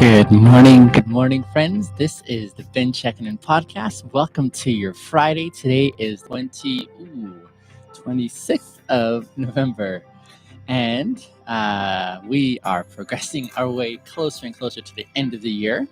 Good morning, friends. This is the Checkin In podcast. Welcome to your Friday. Today is 26th of November, and we are progressing our way closer and closer to the end of the year.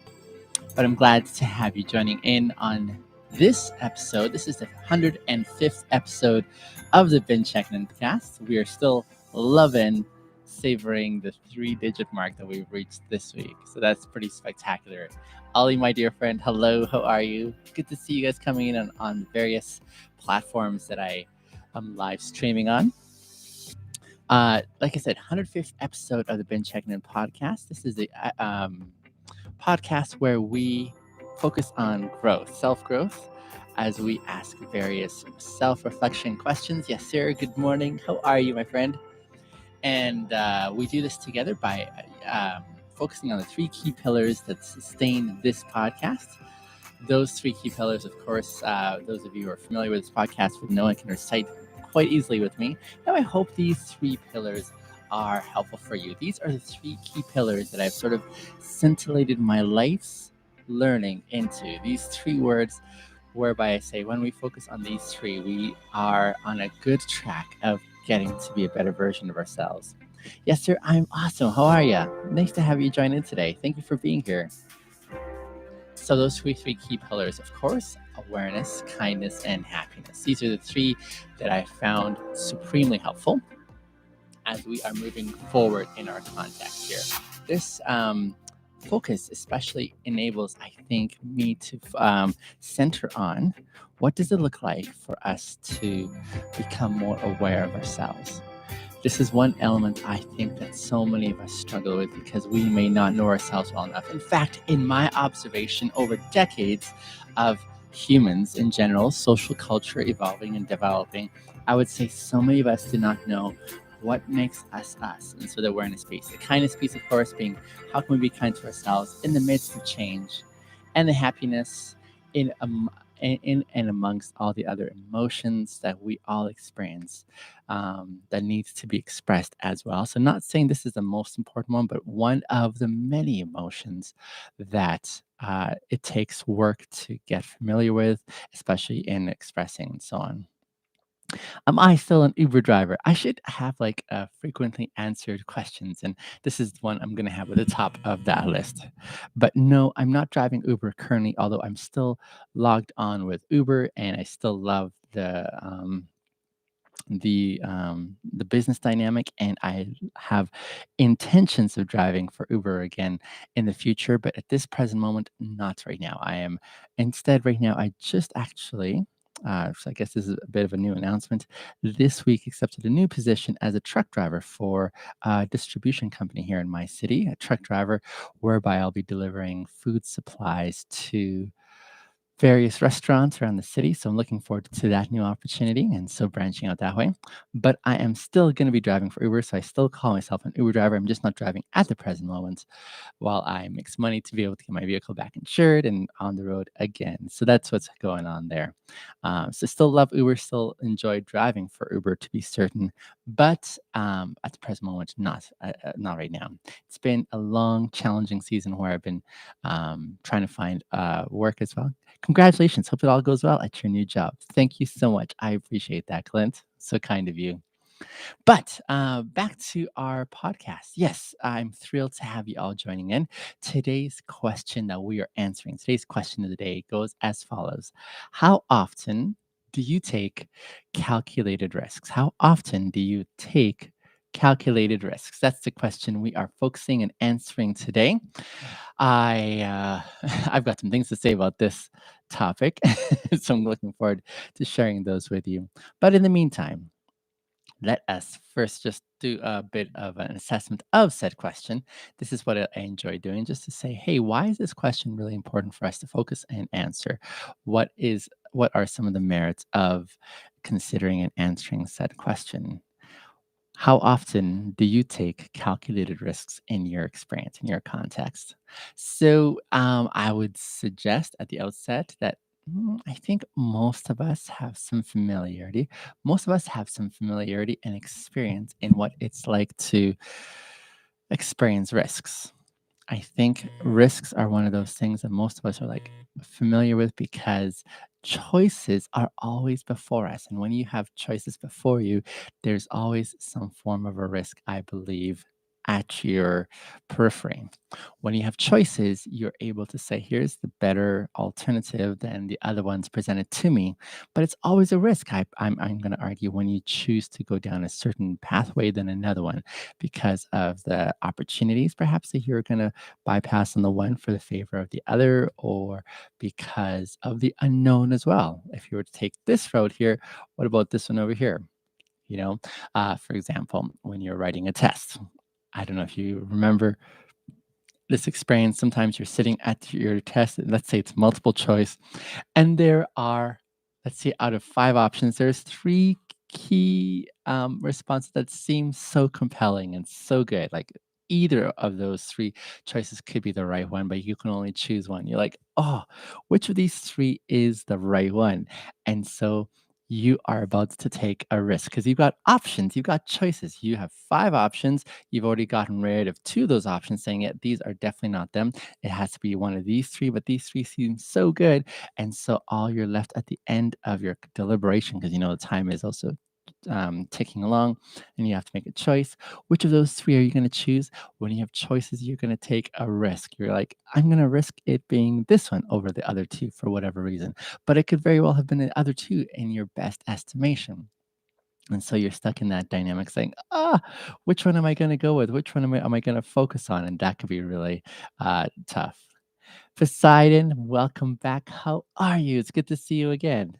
But I'm glad to have you joining in on this episode. This is the 105th episode of the Checkin In podcast. We are still loving savoring the 3-digit mark that we've reached this week. So that's pretty spectacular. Ollie, my dear friend, hello, how are you? Good to see you guys coming in on various platforms that I am live streaming on. Like I said, 105th episode of the Checkin In podcast. This is the podcast where we focus on growth, self-growth, as we ask various self-reflection questions. Yes, sir. Good morning. How are you, my friend? And we do this together by focusing on the 3 key pillars that sustain this podcast. Those 3 key pillars, of course, those of you who are familiar with this podcast would know I can recite quite easily with me. Now, I hope these 3 pillars are helpful for you. These are the 3 key pillars that I've sort of scintillated my life's learning into. These 3 words whereby I say when we focus on these 3, we are on a good track of getting to be a better version of ourselves. Yes, sir, I'm awesome. How are you? Nice to have you join in today. Thank you for being here. So those 3 key pillars, of course, awareness, kindness, and happiness. These are the 3 that I found supremely helpful as we are moving forward in our context here. This focus especially enables, I think, me to center on what does it look like for us to become more aware of ourselves. This is one element I think that so many of us struggle with because we may not know ourselves well enough. In fact, in my observation over decades of humans in general, social culture evolving and developing, I would say so many of us do not know what makes us us. And so the awareness piece, the kindness piece, of course, being how can we be kind to ourselves in the midst of change, and the happiness in and amongst all the other emotions that we all experience that needs to be expressed as well. So, not saying this is the most important one, but one of the many emotions that it takes work to get familiar with, especially in expressing and so on. Am I still an Uber driver? I should have like frequently answered questions, and this is one I'm going to have at the top of that list. But no, I'm not driving Uber currently, although I'm still logged on with Uber, and I still love the business dynamic, and I have intentions of driving for Uber again in the future, but at this present moment, not right now. I am instead right now. I just actually. So I guess this is a bit of a new announcement. This week, accepted a new position as a truck driver for a distribution company here in my city. A truck driver, whereby I'll be delivering food supplies to various restaurants around the city. So I'm looking forward to that new opportunity and so branching out that way. But I am still going to be driving for Uber. So I still call myself an Uber driver. I'm just not driving at the present moment while I make some money to be able to get my vehicle back insured and on the road again. So that's what's going on there. So still love Uber, still enjoy driving for Uber to be certain. But at the present moment, not right now. It's been a long, challenging season where I've been trying to find work as well. Congratulations. Hope it all goes well at your new job. Thank you so much. I appreciate that, Clint. So kind of you. But back to our podcast. Yes, I'm thrilled to have you all joining in. Today's question that we are answering, today's question of the day goes as follows. How often do you take calculated risks? How often do you take calculated risks? That's the question we are focusing and answering today. I've got some things to say about this topic, so I'm looking forward to sharing those with you. But in the meantime, let us first just do a bit of an assessment of said question. This is what I enjoy doing, just to say, hey, why is this question really important for us to focus and answer? What are some of the merits of considering and answering said question? How often do you take calculated risks in your experience, in your context? So I would suggest at the outset that I think most of us have some familiarity. Most of us have some familiarity and experience in what it's like to experience risks. I think risks are one of those things that most of us are like familiar with because choices are always before us. And when you have choices before you, there's always some form of a risk, I believe, at your periphery. When you have choices, you're able to say, here's the better alternative than the other ones presented to me. But it's always a risk. I'm going to argue when you choose to go down a certain pathway than another one because of the opportunities, perhaps that you're going to bypass on the one for the favor of the other, or because of the unknown as well. If you were to take this road here, what about this one over here? You know, for example, when you're writing a test, I don't know if you remember this experience. Sometimes you're sitting at your test, and let's say it's multiple choice, and there are, let's see, out of 5 options, there's 3 key, responses that seem so compelling and so good, like, either of those 3 choices could be the right one, but you can only choose one. You're like, "Oh, which of these 3 is the right one?" And so you are about to take a risk because 'cause you've got options, you've got choices. You have 5 options, you've already gotten rid of 2 of those options, saying, "Yeah, these are definitely not them. It has to be one of these 3, but these 3 seem so good." And so all you're left at the end of your deliberation, because you know the time is also ticking along and you have to make a choice. Which of those 3 are you going to choose? When you have choices, you're going to take a risk. You're like, I'm going to risk it being this one over the other 2 for whatever reason. But it could very well have been the other 2 in your best estimation. And so you're stuck in that dynamic saying, which one am I going to go with? Which one am I going to focus on? And that could be really tough. Poseidon, welcome back. How are you? It's good to see you again.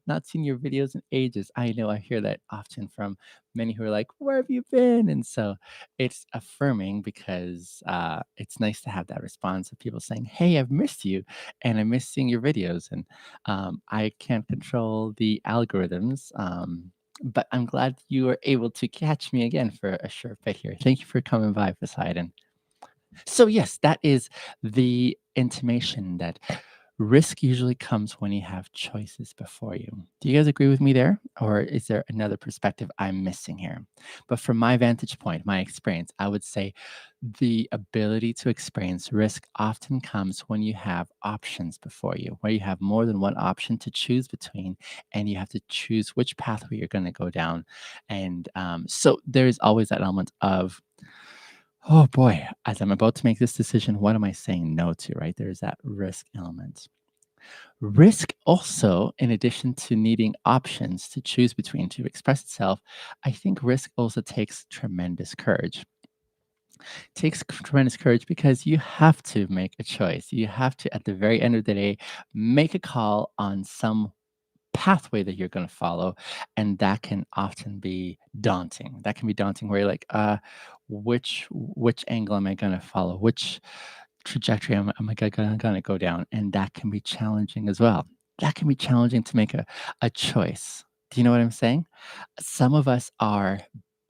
Not seen your videos in ages. I know I hear that often from many who are like, where have you been? And so it's affirming because it's nice to have that response of people saying, hey, I've missed you and I miss seeing your videos. And I can't control the algorithms. But I'm glad you were able to catch me again for a short bit here. Thank you for coming by, Poseidon. So, yes, that is the intimation that risk usually comes when you have choices before you. Do you guys agree with me there? Or is there another perspective I'm missing here? But from my vantage point, my experience, I would say the ability to experience risk often comes when you have options before you, where you have more than one option to choose between, and you have to choose which pathway you're going to go down. And so there is always that element of, oh boy, as I'm about to make this decision, what am I saying no to, right? There's that risk element. Risk also, in addition to needing options to choose between to express itself, I think risk also takes tremendous courage. Takes tremendous courage because you have to make a choice. You have to, at the very end of the day, make a call on some pathway that you're going to follow, and that can often be daunting. That can be daunting where you're like, which angle am I going to follow? Which trajectory am I going to go down? And that can be challenging as well. That can be challenging to make a choice. Do you know what I'm saying? Some of us are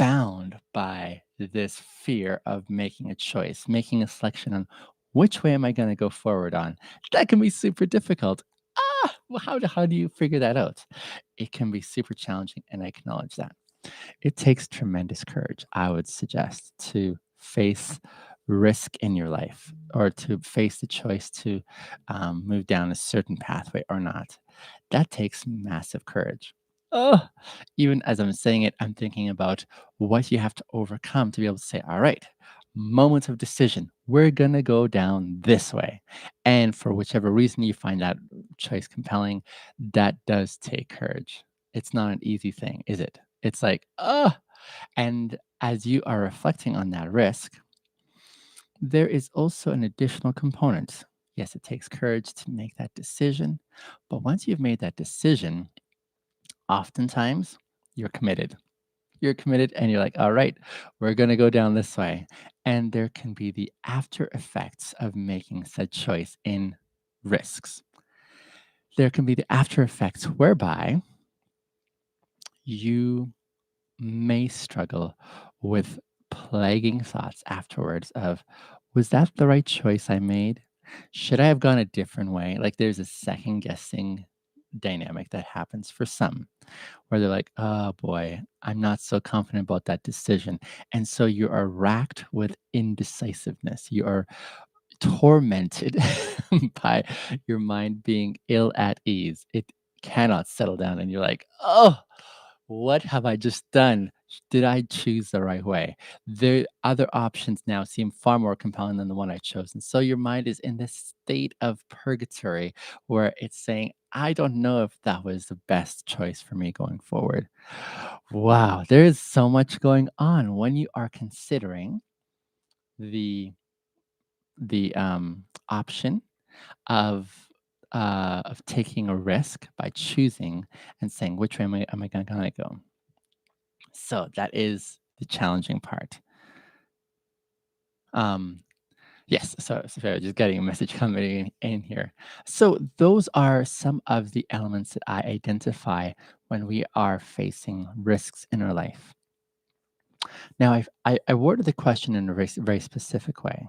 bound by this fear of making a choice, making a selection on which way am I going to go forward on. That can be super difficult. Well, how do you figure that out? It can be super challenging, and I acknowledge that. It takes tremendous courage, I would suggest, to face risk in your life or to face the choice to move down a certain pathway or not. That takes massive courage. Oh, even as I'm saying it, I'm thinking about what you have to overcome to be able to say, all right, moments of decision, we're going to go down this way. And for whichever reason you find that choice compelling, that does take courage. It's not an easy thing, is it? It's like, and as you are reflecting on that risk, there is also an additional component. Yes, it takes courage to make that decision. But once you've made that decision, oftentimes you're committed. You're committed and you're like, all right, we're going to go down this way. And there can be the after effects of making said choice in risks. There can be the after effects whereby you may struggle with plaguing thoughts afterwards of, was that the right choice I made? Should I have gone a different way? Like there's a second guessing dynamic that happens for some, where they're like, oh boy, I'm not so confident about that decision. And so you are racked with indecisiveness. You are tormented by your mind being ill at ease. It cannot settle down, and you're like, oh, what have I just done? Did I choose the right way? The other options now seem far more compelling than the one I chose. And so your mind is in this state of purgatory where it's saying, I don't know if that was the best choice for me going forward. Wow, there is so much going on when you are considering the the option of taking a risk by choosing and saying which way am I gonna go. So that is the challenging part. Um, yes, so just getting a message coming in here. So those are some of the elements that I identify when we are facing risks in our life. Now, I worded the question in a very specific way.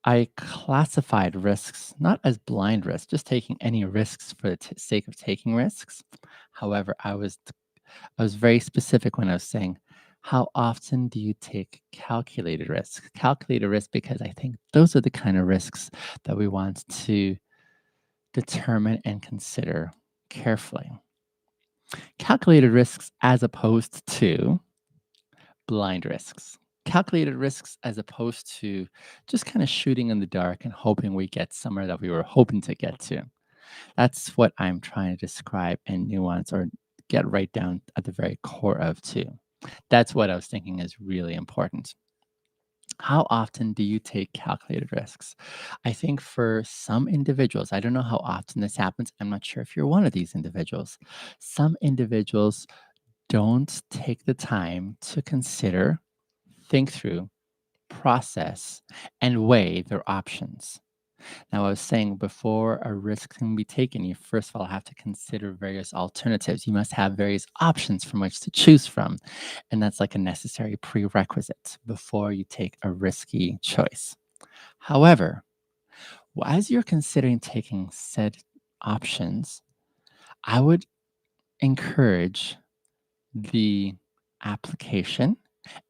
I classified risks not as blind risks, just taking any risks for the sake of taking risks. However, I was very specific when I was saying, how often do you take calculated risks? Calculated risk because I think those are the kind of risks that we want to determine and consider carefully. Calculated risks as opposed to blind risks. Calculated risks as opposed to just kind of shooting in the dark and hoping we get somewhere that we were hoping to get to. That's what I'm trying to describe and nuance or get right down at the very core of too. That's what I was thinking is really important. How often do you take calculated risks? I think for some individuals, I don't know how often this happens. I'm not sure if you're one of these individuals. Some individuals don't take the time to consider, think through, process, and weigh their options. Now, I was saying before a risk can be taken, you first of all have to consider various alternatives. You must have various options from which to choose from. And that's like a necessary prerequisite before you take a risky choice. However, as you're considering taking said options, I would encourage the application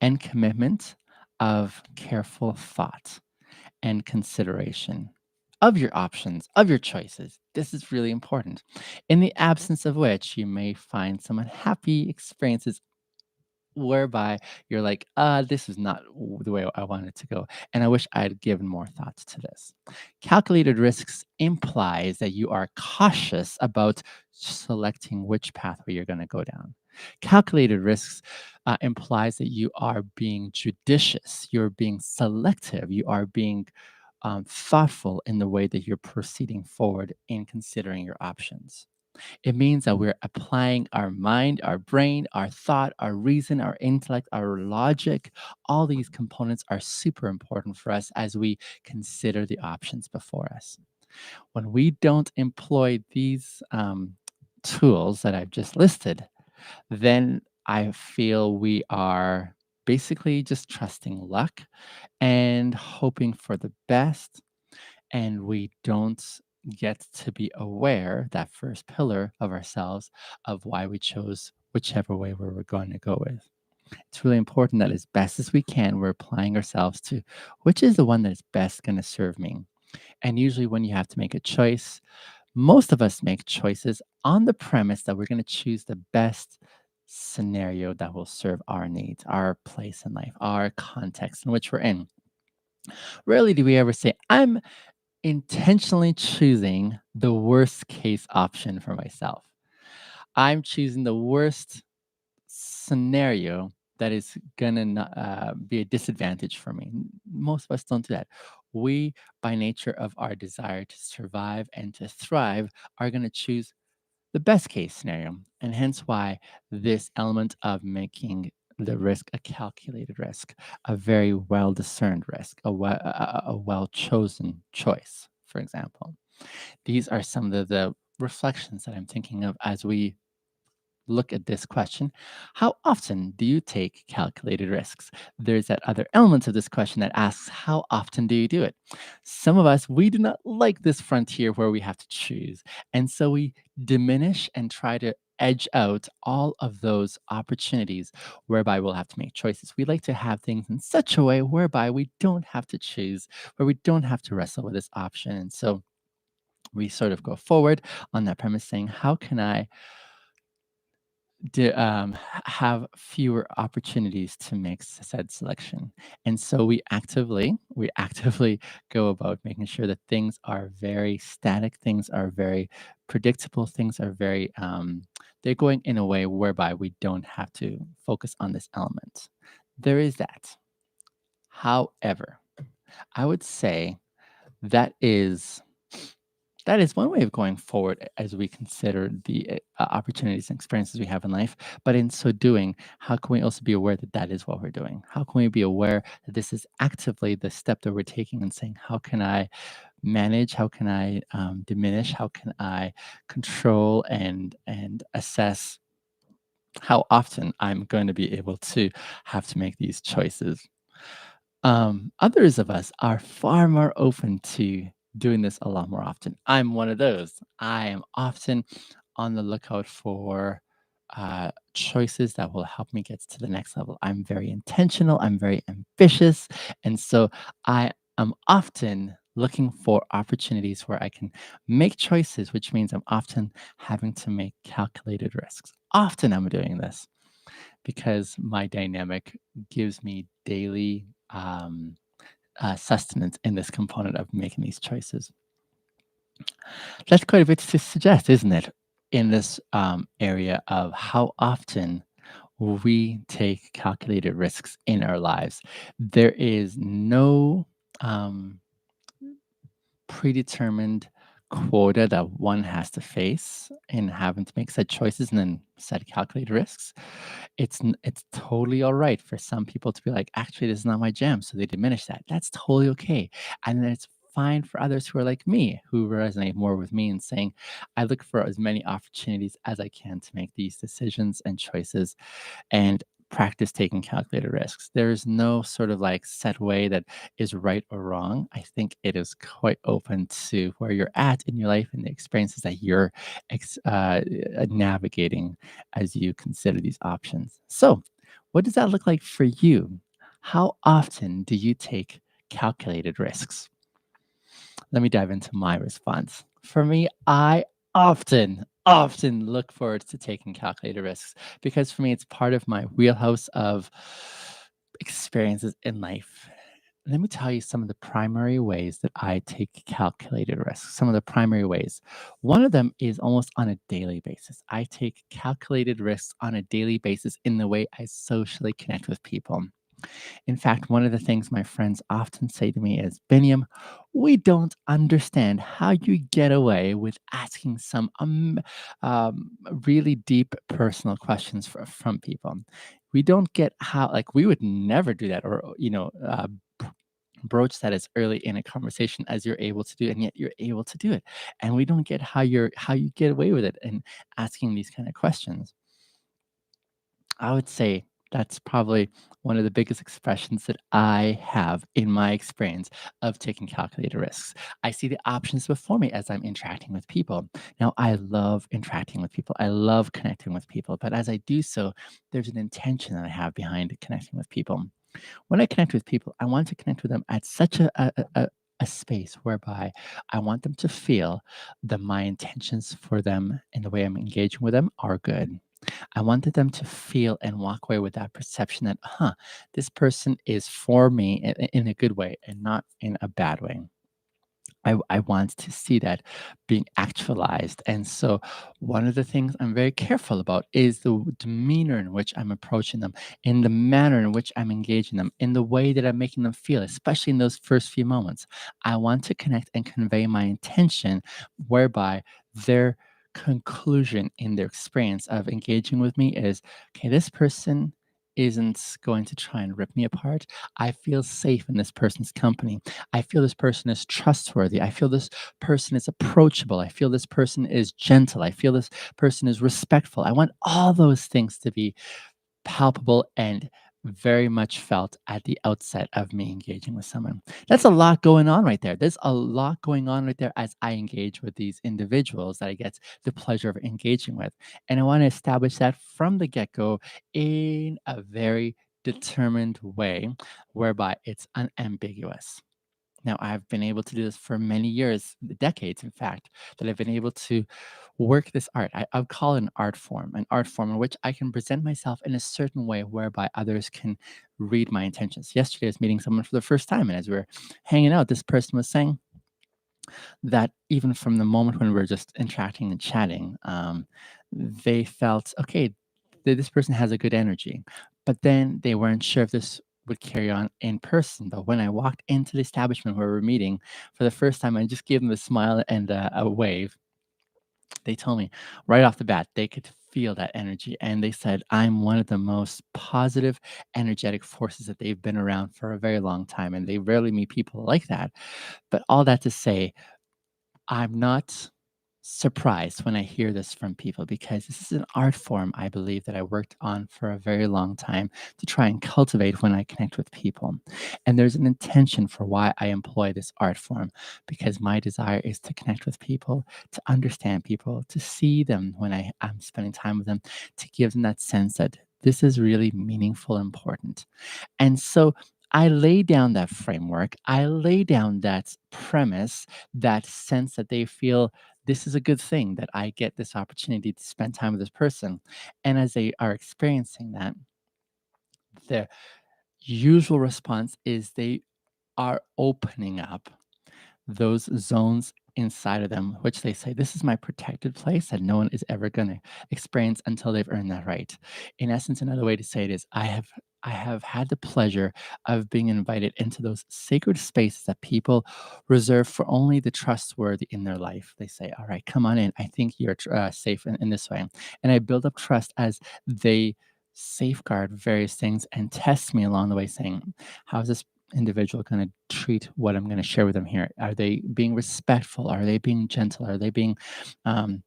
and commitment of careful thought and consideration of your options, of your choices. This is really important. In the absence of which, you may find some unhappy experiences whereby you're like, this is not the way I wanted to go. And I wish I had given more thoughts to this. Calculated risks implies that you are cautious about selecting which pathway you're going to go down. Calculated risks implies that you are being judicious, you're being selective, you are being thoughtful in the way that you're proceeding forward in considering your options. It means that we're applying our mind, our brain, our thought, our reason, our intellect, our logic. All these components are super important for us as we consider the options before us. When we don't employ these tools that I've just listed, then I feel we are basically just trusting luck and hoping for the best, and we don't get to be aware, that first pillar of ourselves, of why we chose whichever way we were going to go with. It's really important that as best as we can, we're applying ourselves to which is the one that is best going to serve me. And usually, when you have to make a choice, most of us make choices on the premise that we're going to choose the best scenario that will serve our needs, our place in life, our context in which we're in. Rarely do we ever say, I'm intentionally choosing the worst case option for myself. I'm choosing the worst scenario that is gonna be a disadvantage for me. Most of us don't do that. We, by nature of our desire to survive and to thrive, are gonna choose the best case scenario, and hence why this element of making the risk a calculated risk, a very well discerned risk, a well chosen choice, for example. These are some of the reflections that I'm thinking of as we look at this question: how often do you take calculated risks? There's that other element of this question that asks, how often do you do it? Some of us, we do not like this frontier where we have to choose. And so we diminish and try to edge out all of those opportunities whereby we'll have to make choices. We like to have things in such a way whereby we don't have to choose, where we don't have to wrestle with this option. And so we sort of go forward on that premise saying, how can I have fewer opportunities to make said selection? And so we actively go about making sure that things are very static, things are very predictable, things are very they're going in a way whereby we don't have to focus on this element. There is that. However, I would say that is that is one way of going forward as we consider the opportunities and experiences we have in life. But in so doing, how can we also be aware that that is what we're doing? How can we be aware that this is actively the step that we're taking and saying, how can I manage? How can I diminish? How can I control and assess how often I'm going to be able to have to make these choices? Others of us are far more open to doing this a lot more often. I'm one of those. I am often on the lookout for choices that will help me get to the next level. I'm very intentional, I'm very ambitious. And so I am often looking for opportunities where I can make choices, which means I'm often having to make calculated risks. Often I'm doing this because my dynamic gives me daily sustenance in this component of making these choices. That's quite a bit to suggest, isn't it? In this area of how often we take calculated risks in our lives. There is no um, predetermined quota that one has to face in having to make said choices and then set calculated risks. It's totally all right for some people to be like, actually, this is not my jam, so they diminish that. That's totally okay, and then it's fine for others who are like me, who resonate more with me and saying, I look for as many opportunities as I can to make these decisions and choices and practice taking calculated risks. There is no sort of like set way that is right or wrong. I think it is quite open to where you're at in your life and the experiences that you're navigating as you consider these options. So, what does that look like for you? How often do you take calculated risks? Let me dive into my response. For me, I often look forward to taking calculated risks because for me, it's part of my wheelhouse of experiences in life. Let me tell you some of the primary ways that I take calculated risks. Some of the primary ways. One of them is almost on a daily basis. I take calculated risks on a daily basis in the way I socially connect with people. In fact, one of the things my friends often say to me is, Biniam, we don't understand how you get away with asking some really deep personal questions from people. We don't get how, like, we would never do that or, broach that as early in a conversation as you're able to do, and yet you're able to do it. And we don't get how you get away with it and asking these kind of questions. I would say that's probably one of the biggest expressions that I have in my experience of taking calculated risks. I see the options before me as I'm interacting with people. Now, I love interacting with people. I love connecting with people. But as I do so, there's an intention that I have behind connecting with people. When I connect with people, I want to connect with them at such a space whereby I want them to feel that my intentions for them and the way I'm engaging with them are good. I wanted them to feel and walk away with that perception that, this person is for me in a good way and not in a bad way. I want to see that being actualized. And so, one of the things I'm very careful about is the demeanor in which I'm approaching them, in the manner in which I'm engaging them, in the way that I'm making them feel, especially in those first few moments. I want to connect and convey my intention, whereby their conclusion in their experience of engaging with me is, okay, this person isn't going to try and rip me apart. I feel safe in this person's company. I feel this person is trustworthy. I feel this person is approachable. I feel this person is gentle. I feel this person is respectful. I want all those things to be palpable and very much felt at the outset of me engaging with someone. That's a lot going on right there. There's a lot going on right there as I engage with these individuals that I get the pleasure of engaging with. And I want to establish that from the get go in a very determined way, whereby it's unambiguous. Now, I've been able to do this for many years, decades, in fact, that I've been able to work this art. I would call it an art form in which I can present myself in a certain way whereby others can read my intentions. Yesterday, I was meeting someone for the first time, and as we were hanging out, this person was saying that even from the moment when we were just interacting and chatting, they felt okay, this person has a good energy, but then they weren't sure if this would carry on in person. But when I walked into the establishment where we were meeting for the first time, I just gave them a smile and a wave. They told me right off the bat they could feel that energy, and they said I'm one of the most positive, energetic forces that they've been around for a very long time, and they rarely meet people like that. But all that to say, I'm not surprised when I hear this from people because this is an art form I believe that I worked on for a very long time to try and cultivate when I connect with people. And there's an intention for why I employ this art form because my desire is to connect with people, to understand people, to see them when I'm spending time with them, to give them that sense that this is really meaningful, important. And so I lay down that framework. I lay down that premise, that sense that they feel this is a good thing that I get this opportunity to spend time with this person. And as they are experiencing that, the usual response is they are opening up those zones inside of them, which they say, this is my protected place that no one is ever going to experience until they've earned that right. In essence, another way to say it is I have had the pleasure of being invited into those sacred spaces that people reserve for only the trustworthy in their life. They say, all right, come on in. I think you're safe in this way. And I build up trust as they safeguard various things and test me along the way, saying, how's this individual going to treat what I'm going to share with them here? Are they being respectful? Are they being gentle? Are they being um,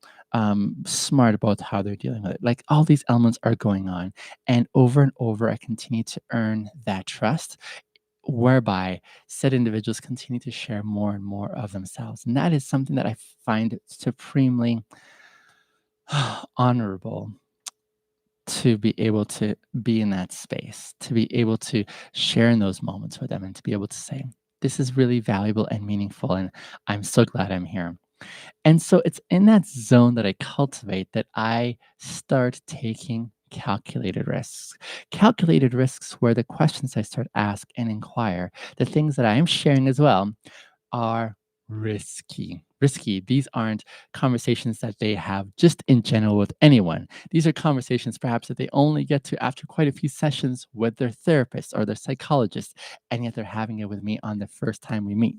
smart about how they're dealing with it? Like all these elements are going on. And over, I continue to earn that trust, whereby said individuals continue to share more and more of themselves. And that is something that I find supremely honorable to be able to be in that space, to be able to share in those moments with them, and to be able to say, this is really valuable and meaningful. And I'm so glad I'm here. And so it's in that zone that I cultivate that I start taking calculated risks. Calculated risks where the questions I start ask and inquire, the things that I am sharing as well, are risky. Risky. These aren't conversations that they have just in general with anyone. These are conversations perhaps that they only get to after quite a few sessions with their therapist or their psychologist, and yet they're having it with me on the first time we meet.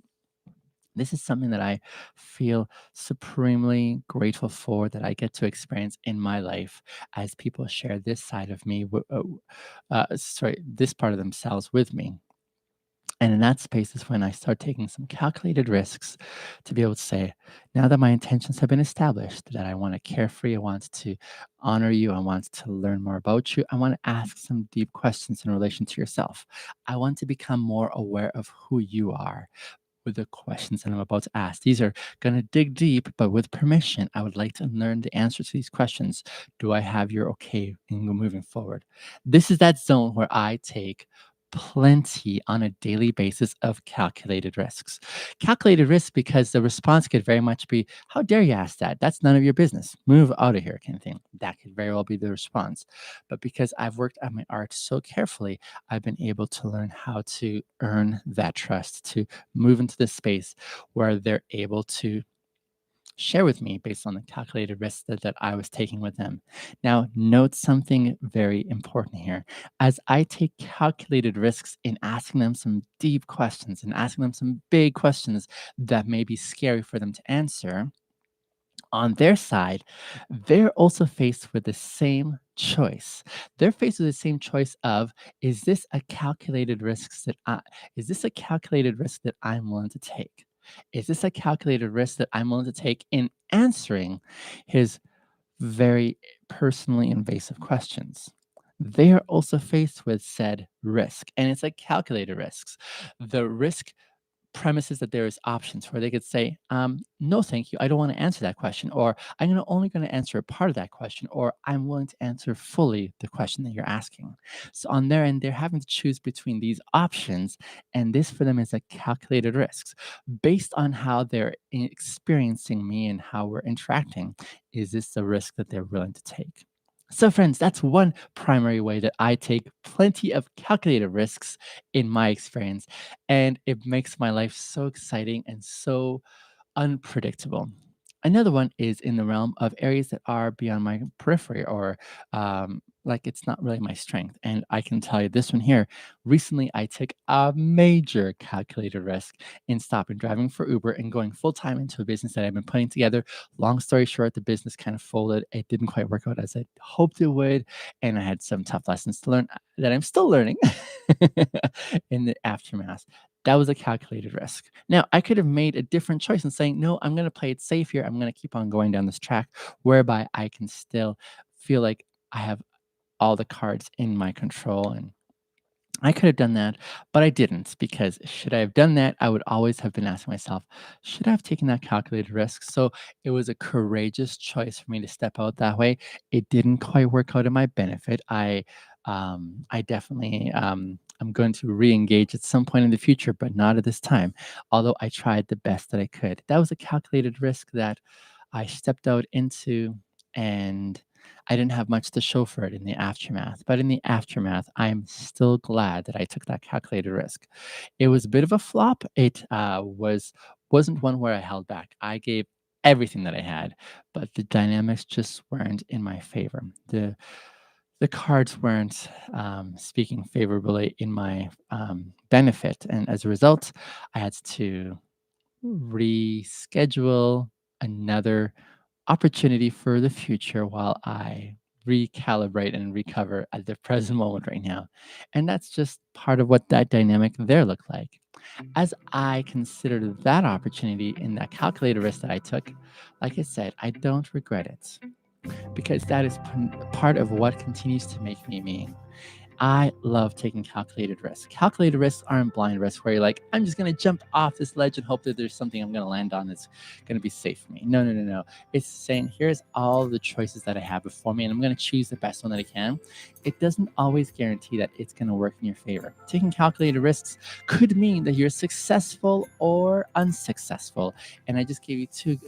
This is something that I feel supremely grateful for that I get to experience in my life as people share this side of me, this part of themselves with me. And in that space is when I start taking some calculated risks to be able to say, now that my intentions have been established, that I want to care for you, I want to honor you, I want to learn more about you, I want to ask some deep questions in relation to yourself. I want to become more aware of who you are with the questions that I'm about to ask. These are going to dig deep, but with permission, I would like to learn the answers to these questions. Do I have your okay in moving forward? This is that zone where I take plenty on a daily basis of calculated risks. Calculated risks because the response could very much be, how dare you ask that? That's none of your business. Move out of here, kind of thing. That could very well be the response. But because I've worked at my art so carefully, I've been able to learn how to earn that trust, to move into this space where they're able to share with me based on the calculated risks that I was taking with them. Now, note something very important here. As I take calculated risks in asking them some deep questions and asking them some big questions that may be scary for them to answer, On their side, they're also faced with the same choice. They're faced with the same choice of, is this a calculated risk that I'm willing to take? Is this a calculated risk that I'm willing to take in answering his very personally invasive questions? They are also faced with said risk, and it's like calculated risks. The risk premises that there is options where they could say, no, thank you, I don't want to answer that question, or only going to answer a part of that question, or I'm willing to answer fully the question that you're asking. So on their end, they're having to choose between these options, and this for them is a calculated risks based on how they're experiencing me and how we're interacting. Is this the risk that they're willing to take? So, friends, that's one primary way that I take plenty of calculated risks in my experience, and it makes my life so exciting and so unpredictable. Another one is in the realm of areas that are beyond my periphery, or like it's not really my strength. And I can tell you this one here. Recently, I took a major calculated risk in stopping driving for Uber and going full time into a business that I've been putting together. Long story short, the business kind of folded. It didn't quite work out as I hoped it would. And I had some tough lessons to learn that I'm still learning in the aftermath. That was a calculated risk. Now, I could have made a different choice in saying, no, I'm going to play it safe here. I'm going to keep on going down this track whereby I can still feel like I have all the cards in my control, and I could have done that, but I didn't, because should I have done that, I would always have been asking myself, should I have taken that calculated risk? So it was a courageous choice for me to step out that way. It didn't quite work out in my benefit. I definitely I'm going to re-engage at some point in the future, but not at this time. Although I tried the best that I could. That was a calculated risk that I stepped out into, and I didn't have much to show for it in the aftermath. But in the aftermath, I'm still glad that I took that calculated risk. It was a bit of a flop. It wasn't one where I held back. I gave everything that I had, but the dynamics just weren't in my favor. The cards weren't speaking favorably in my benefit, and as a result, I had to reschedule another opportunity for the future while I recalibrate and recover at the present moment right now. And that's just part of what that dynamic there looked like. As I considered that opportunity in that calculated risk that I took, like I said, I don't regret it, because that is part of what continues to make me me. I love taking calculated risks. Calculated risks aren't blind risks where you're like, I'm just going to jump off this ledge and hope that there's something I'm going to land on that's going to be safe for me. No, no, no, no. It's saying, here's all the choices that I have before me, and I'm going to choose the best one that I can. It doesn't always guarantee that it's going to work in your favor. Taking calculated risks could mean that you're successful or unsuccessful. And I just gave you two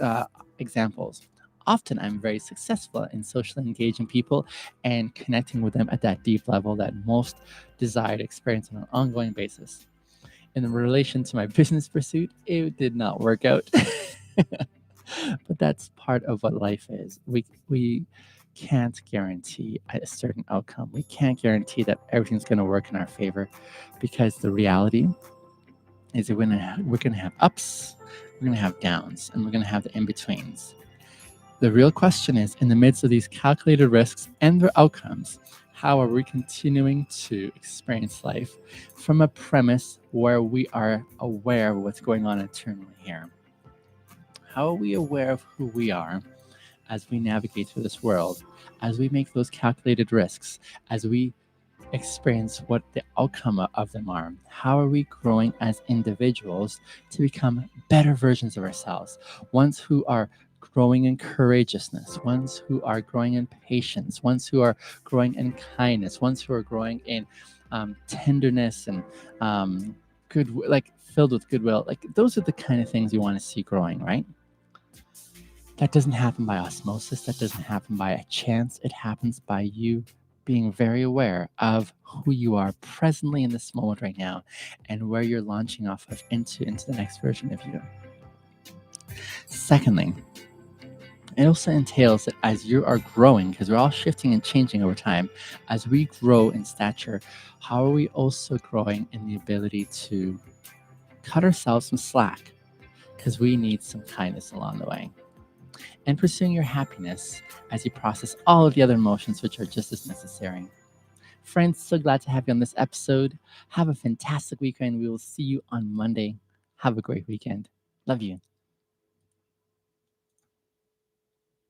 examples. Often I'm very successful in socially engaging people and connecting with them at that deep level that most desire to experience on an ongoing basis. In relation to my business pursuit, it did not work out. But that's part of what life is. We can't guarantee a certain outcome. We can't guarantee that everything's going to work in our favor, because the reality is that we're gonna have ups, we're gonna have downs, and we're gonna have the in-betweens. The real question is, in the midst of these calculated risks and their outcomes, how are we continuing to experience life from a premise where we are aware of what's going on internally here? How are we aware of who we are as we navigate through this world, as we make those calculated risks, as we experience what the outcome of them are? How are we growing as individuals to become better versions of ourselves? Ones who are growing in courageousness, ones who are growing in patience, ones who are growing in kindness, ones who are growing in tenderness and good, like filled with goodwill. Like those are the kind of things you want to see growing, right? That doesn't happen by osmosis. That doesn't happen by a chance. It happens by you being very aware of who you are presently in this moment right now, and where you're launching off of into the next version of you. Secondly, it also entails that as you are growing, because we're all shifting and changing over time, as we grow in stature, how are we also growing in the ability to cut ourselves some slack? Because we need some kindness along the way. and pursuing your happiness as you process all of the other emotions which are just as necessary. Friends, so glad to have you on this episode. Have a fantastic weekend. We will see you on Monday. Have a great weekend. Love you.